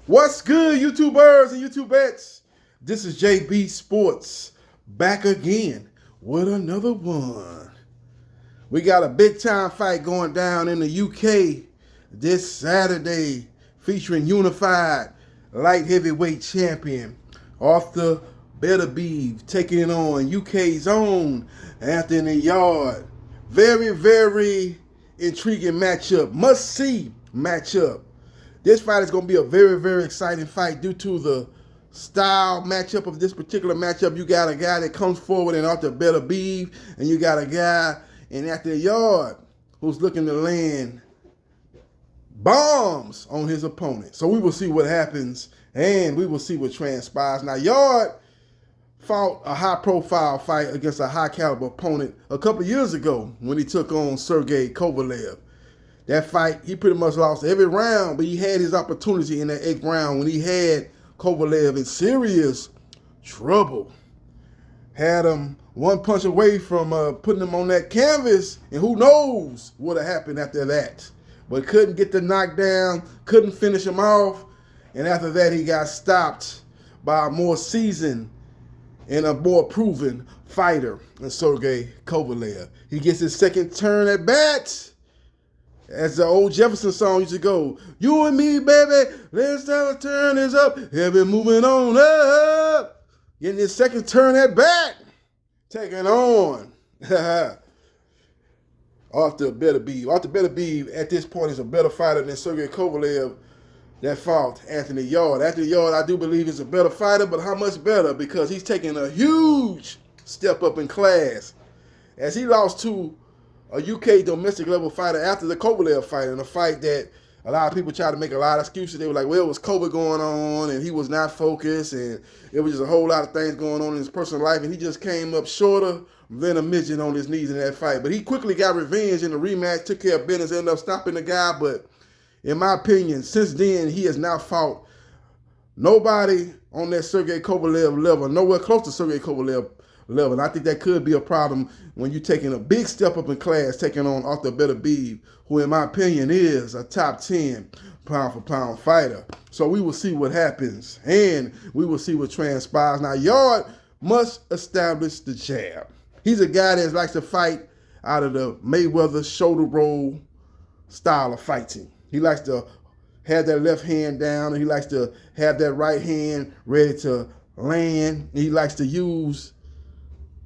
What's good, YouTubers and YouTubettes? This is JBsports back again with another one. We got a big time fight going down in the UK this Saturday featuring unified light heavyweight champion Arthur Beterbiev taking on UK's own Anthony Yarde. Very, very intriguing matchup. Must see matchup. This fight is going to be a very, very exciting fight due to the style matchup of this particular matchup. You got a guy that comes forward in Arthur Beterbiev, and you got a guy in Anthony Yarde who's looking to land bombs on his opponent. So we will see what happens, and we will see what transpires. Now, Yarde fought a high-profile fight against a high-caliber opponent a couple of years ago when he took on Sergey Kovalev. That fight, he pretty much lost every round, but he had his opportunity in that 8th round when he had Kovalev in serious trouble. Had him one punch away from putting him on that canvas, and who knows what would have happened after that. But couldn't get the knockdown, couldn't finish him off, and after that he got stopped by a more seasoned and a more proven fighter than Sergey Kovalev. He gets his second turn at bat. As the old Jefferson song used to go, you and me, baby, let's have a turn is up. Heavy moving on up. Getting his second turn at bat. Taking on Arthur Beterbiev. Arthur Beterbiev at this point is a better fighter than Sergey Kovalev that fought Anthony Yarde. Anthony Yarde, I do believe, is a better fighter, but how much better? Because he's taking a huge step up in class. As he lost to a UK domestic level fighter after the Kovalev fight, in a fight that a lot of people try to make a lot of excuses. They were like, well, it was COVID going on, and he was not focused, and it was just a whole lot of things going on in his personal life, and he just came up shorter than a midget on his knees in that fight. But he quickly got revenge in the rematch, took care of business, ended up stopping the guy. But in my opinion, since then, he has now fought nobody on that Sergey Kovalev level, nowhere close to Sergey Kovalev level. And I think that could be a problem when you're taking a big step up in class, taking on Arthur Beterbiev, who in my opinion is a top 10 pound for pound fighter. So we will see what happens, and we will see what transpires. Now, Yarde must establish the jab. He's a guy that likes to fight out of the Mayweather shoulder roll style of fighting. He likes to have that left hand down, and he likes to have that right hand ready to land. He likes to use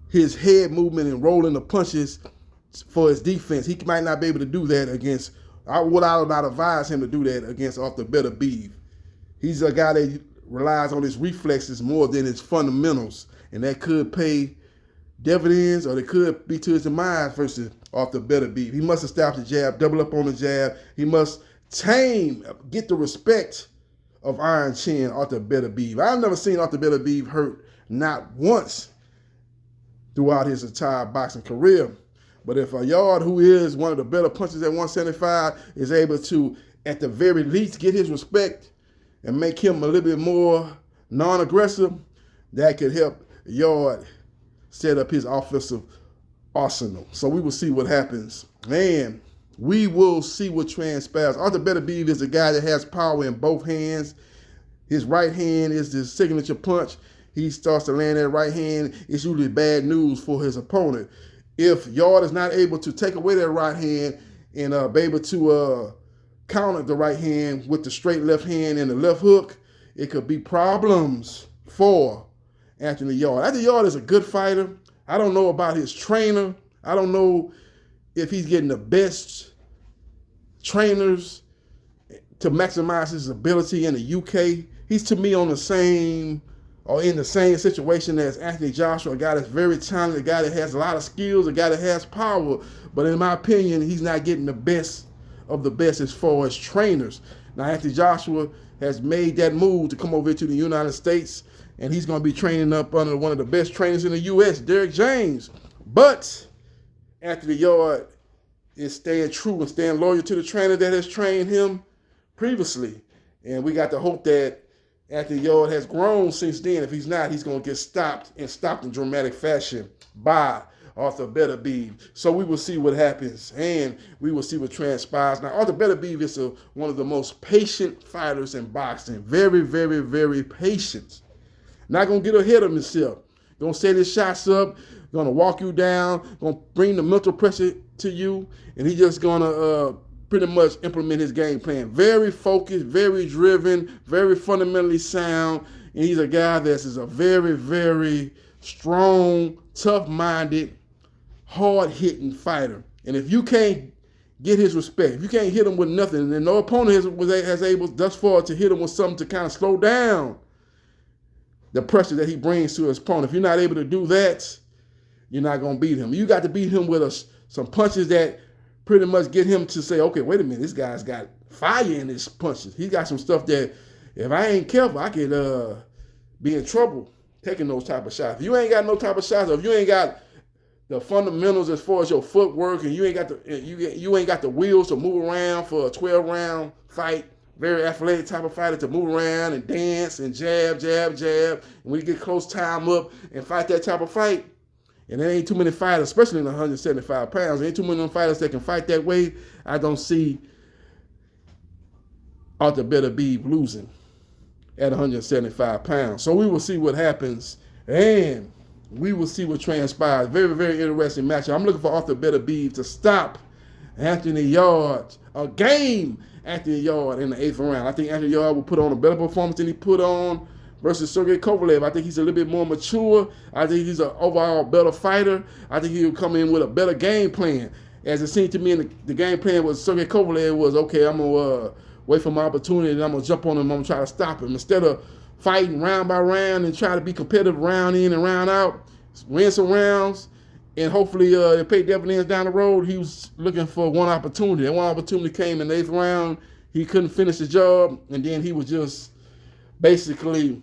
his head movement and rolling the punches for his defense. He might not be able to do that against, I would not advise him to do that against Arthur Beterbiev. He's a guy that relies on his reflexes more than his fundamentals, and that could pay dividends, or it could be to his demise versus Arthur Beterbiev. He must establish the jab, double up on the jab. He must get the respect of Iron Chin Arthur Beterbiev. I've never seen Arthur Beterbiev hurt, not once, throughout his entire boxing career. But if a Yarde, who is one of the better punchers at 175, is able to, at the very least, get his respect and make him a little bit more non-aggressive, that could help Yarde set up his offensive arsenal. So we will see what happens. Man, we will see what transpires. Arthur Beterbiev is a guy that has power in both hands. His right hand is his signature punch. He starts to land that right hand, it's usually bad news for his opponent. If Yarde is not able to take away that right hand and be able to counter the right hand with the straight left hand and the left hook, it could be problems for Anthony Yarde. Anthony Yarde is a good fighter. I don't know about his trainer. I don't know if he's getting the best trainers to maximize his ability in the UK. He's, to me, on the same or in the same situation as Anthony Joshua, a guy that's very talented, a guy that has a lot of skills, a guy that has power. But in my opinion, he's not getting the best of the best as far as trainers. Now, Anthony Joshua has made that move to come over to the United States, and he's going to be training up under one of the best trainers in the U.S., Derek James. But Anthony Yarde is staying true and staying loyal to the trainer that has trained him previously. And we got to hope that Anthony Yarde has grown since then. If he's not, he's going to get stopped in dramatic fashion by Arthur Beterbiev. So we will see what happens, and we will see what transpires. Now, Arthur Beterbiev is one of the most patient fighters in boxing. Very, very, very patient. Not going to get ahead of himself. Going to set his shots up, going to walk you down, going to bring the mental pressure to you, and he's just going to pretty much implement his game plan. Very focused, very driven, very fundamentally sound, and he's a guy that's a very, very strong, tough-minded, hard-hitting fighter. And if you can't get his respect, if you can't hit him with nothing, then no opponent has able thus far to hit him with something to kind of slow down the pressure that he brings to his opponent. If you're not able to do that, you're not going to beat him. You got to beat him with some punches that pretty much get him to say, okay, wait a minute, this guy's got fire in his punches. He's got some stuff that if I ain't careful, I could be in trouble taking those type of shots. If you ain't got no type of shots, or if you ain't got the fundamentals as far as your footwork, and you ain't got the wheels to move around for a 12-round fight, very athletic type of fighter to move around and dance and jab, jab, jab. And when you get close time up and fight that type of fight, and there ain't too many fighters, especially in 175 pounds, there ain't too many fighters that can fight that way. I don't see Arthur Beterbiev losing at 175 pounds. So we will see what happens, and we will see what transpires. Very, very interesting matchup. I'm looking for Arthur Beterbiev to stop Anthony Yarde, a game Anthony Yarde in the 8th round. I think Anthony Yarde will put on a better performance than he put on versus Sergey Kovalev. I think he's a little bit more mature. I think he's an overall better fighter. I think he'll come in with a better game plan. As it seemed to me, the game plan with Sergey Kovalev was, okay, I'm going to wait for my opportunity, and I'm going to jump on him, I'm going to try to stop him. Instead of fighting round by round and try to be competitive round in and round out, win some rounds, and hopefully if pay dividends down the road, he was looking for one opportunity. And one opportunity came in the 8th round. He couldn't finish the job, and then he was just basically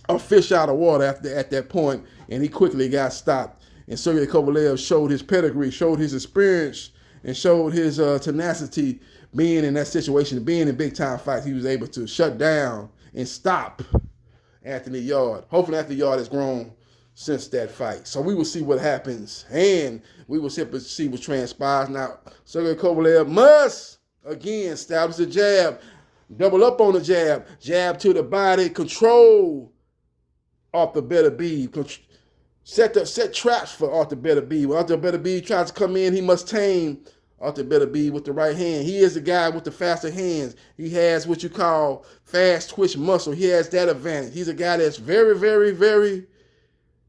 a fish out of water at that point, and he quickly got stopped. And Sergey Kovalev showed his pedigree, showed his experience, and showed his tenacity being in that situation, being in big-time fights. He was able to shut down and stop Anthony Yarde. Hopefully Anthony Yarde has grown since that fight. So we will see what happens, and we will simply see what transpires. Now, Sergey Kovalev must, again, establish the jab, double up on the jab, jab to the body, control Arthur Beterbiev, set traps for Arthur Beterbiev. When Arthur Beterbiev tries to come in, he must tame Arthur Beterbiev with the right hand. He is the guy with the faster hands. He has what you call fast twitch muscle. He has that advantage. He's a guy that's very, very, very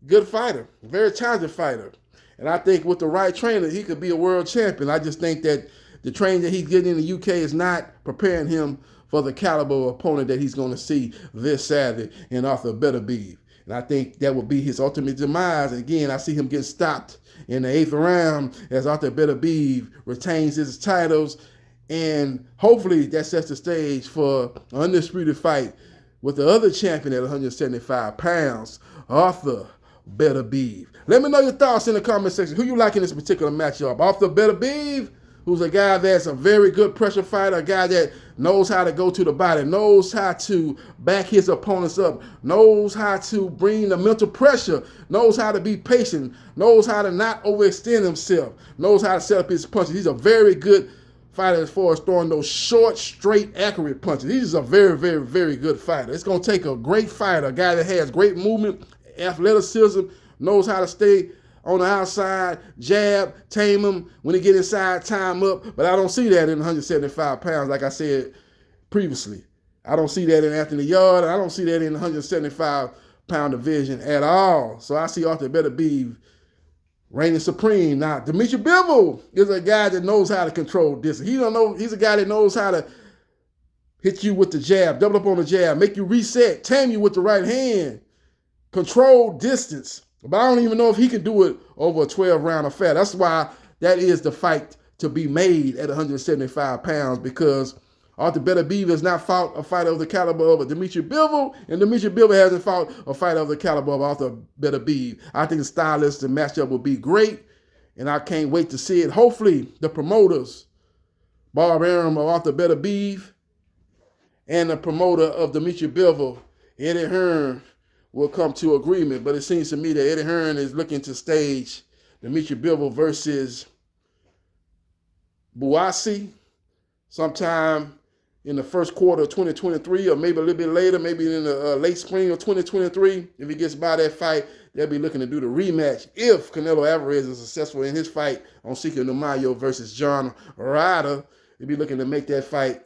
good fighter, very talented fighter. And I think with the right trainer, he could be a world champion. I just think that the training that he's getting in the UK is not preparing him for the caliber of opponent that he's going to see this Saturday in Arthur Beterbiev. And I think that will be his ultimate demise. And again, I see him getting stopped in the 8th round as Arthur Beterbiev retains his titles. And hopefully that sets the stage for an undisputed fight with the other champion at 175 pounds, Arthur Beterbiev. Let me know your thoughts in the comment section. Who you like in this particular matchup? Arthur Beterbiev, who's a guy that's a very good pressure fighter, a guy that knows how to go to the body, knows how to back his opponents up, knows how to bring the mental pressure, knows how to be patient, knows how to not overextend himself, knows how to set up his punches. He's a very good fighter as far as throwing those short, straight, accurate punches. He's a very, very, very good fighter. It's going to take a great fighter, a guy that has great movement, athleticism, knows how to stay on the outside, jab, tame him when he get inside, time up. But I don't see that in 175 pounds, like I said previously. I don't see that in Anthony Yarde. I don't see that in the 175-pound division at all. So I see Arthur Beterbiev reigning supreme. Now, Beterbiev is a guy that knows how to control distance. He's a guy that knows how to hit you with the jab, double up on the jab, make you reset, tame you with the right hand, control distance. But I don't even know if he can do it over a 12-round affair. That's why that is the fight to be made at 175 pounds, because Arthur Beterbiev has not fought a fighter of the caliber of a Beterbiev, and Beterbiev hasn't fought a fighter of the caliber of Arthur Beterbiev. I think the stylistic matchup will be great, and I can't wait to see it. Hopefully, the promoters, Bob Arum of Arthur Beterbiev, and the promoter of Beterbiev, Eddie Hearn, will come to agreement. But it seems to me that Eddie Hearn is looking to stage Dimitri Bivol versus Buasi sometime in the first quarter of 2023, or maybe a little bit later, maybe in the late spring of 2023. If he gets by that fight, they'll be looking to do the rematch if Canelo Alvarez is successful in his fight on Sika Namayo versus John Ryder. They'll be looking to make that fight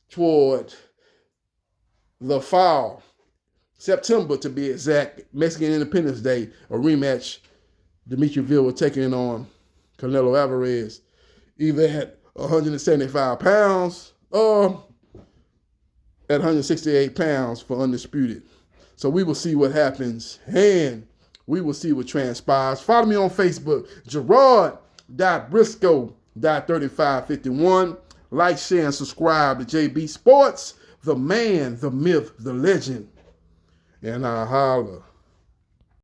toward the fall, September to be exact, Mexican Independence Day, a rematch. Dimitri Bivol taking on Canelo Alvarez, either at 175 pounds or at 168 pounds for undisputed. So we will see what happens, and we will see what transpires. Follow me on Facebook, Gerard.Briscoe.3551. Like, share, and subscribe to JB Sports, the man, the myth, the legend. And I holla.